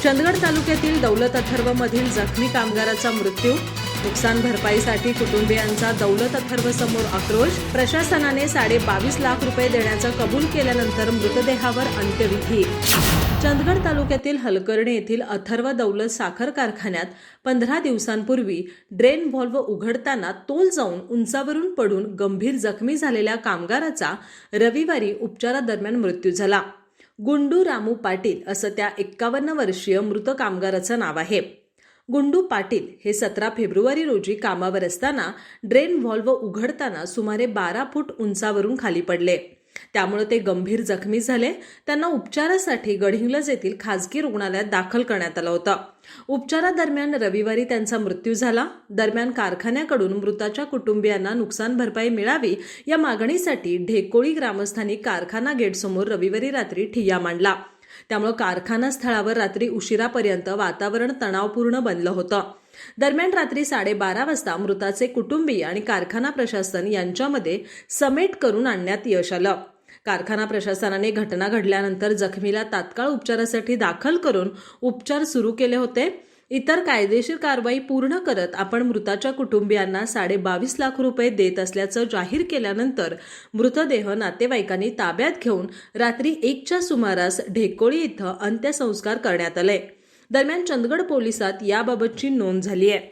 चंदगड तालुक्यातील दौलत अथर्वमधील जखमी कामगाराचा मृत्यू। नुकसान भरपाईसाठी कुटुंबियांचा दौलत अथर्व समोर आक्रोश। प्रशासनाने 22.5 लाख रुपये देण्याचं कबूल केल्यानंतर मृतदेहावर अंत्यविधी। चंदगड तालुक्यातील हलकर्णी येथील अथर्व दौलत साखर कारखान्यात 15 दिवसांपूर्वी ड्रेन व्हॉल्व्ह उघडताना तोल जाऊन उंचावरून पडून गंभीर जखमी झालेल्या कामगाराचा रविवारी उपचारादरम्यान मृत्यू झाला। गुंडू रामू पाटील असं त्या 51 वर्षीय मृत कामगाराचं नाव आहे। गुंडू पाटील हे 17 फेब्रुवारी रोजी कामावर असताना ड्रेन व्हॉल्व्ह उघडताना सुमारे 12 फूट उंचावरून खाली पडले। त्यामुळे ते गंभीर जखमी झाले। त्यांना उपचारासाठी गडहिंग्लज येथील खासगी रुग्णालयात दाखल करण्यात आलं होतं। उपचारादरम्यान रविवारी त्यांचा मृत्यू झाला। दरम्यान कारखान्याकडून मृताच्या कुटुंबियांना नुकसान भरपाई मिळावी या मागणीसाठी ढेकोळी ग्रामस्थांनी कारखाना गेटसमोर रविवारी रात्री ठिय्या मांडला। त्यामुळे कारखाना स्थळावर रात्री उशिरापर्यंत वातावरण तणावपूर्ण बनलं होतं। दरम्यान रात्री 12:30 वाजता मृताचे कुटुंबीय आणि कारखाना प्रशासन यांच्यामध्ये समेट करून आणण्यात यश आलं। कारखाना प्रशासनाने घटना घडल्यानंतर जखमीला तात्काळ उपचारासाठी दाखल करून उपचार सुरू केले होते। इतर कायदेशीर कारवाई पूर्ण करत आपण मृताच्या कुटुंबियांना 22.5 लाख रुपये देत असल्याचं जाहीर केल्यानंतर मृतदेह नातेवाईकांनी ताब्यात घेऊन रात्री 1च्या सुमारास ढेकोळी इथं अंत्यसंस्कार करण्यात आले। दरम्यान चंदगड पोलिसात याबाबतची नोंद झाली आहे।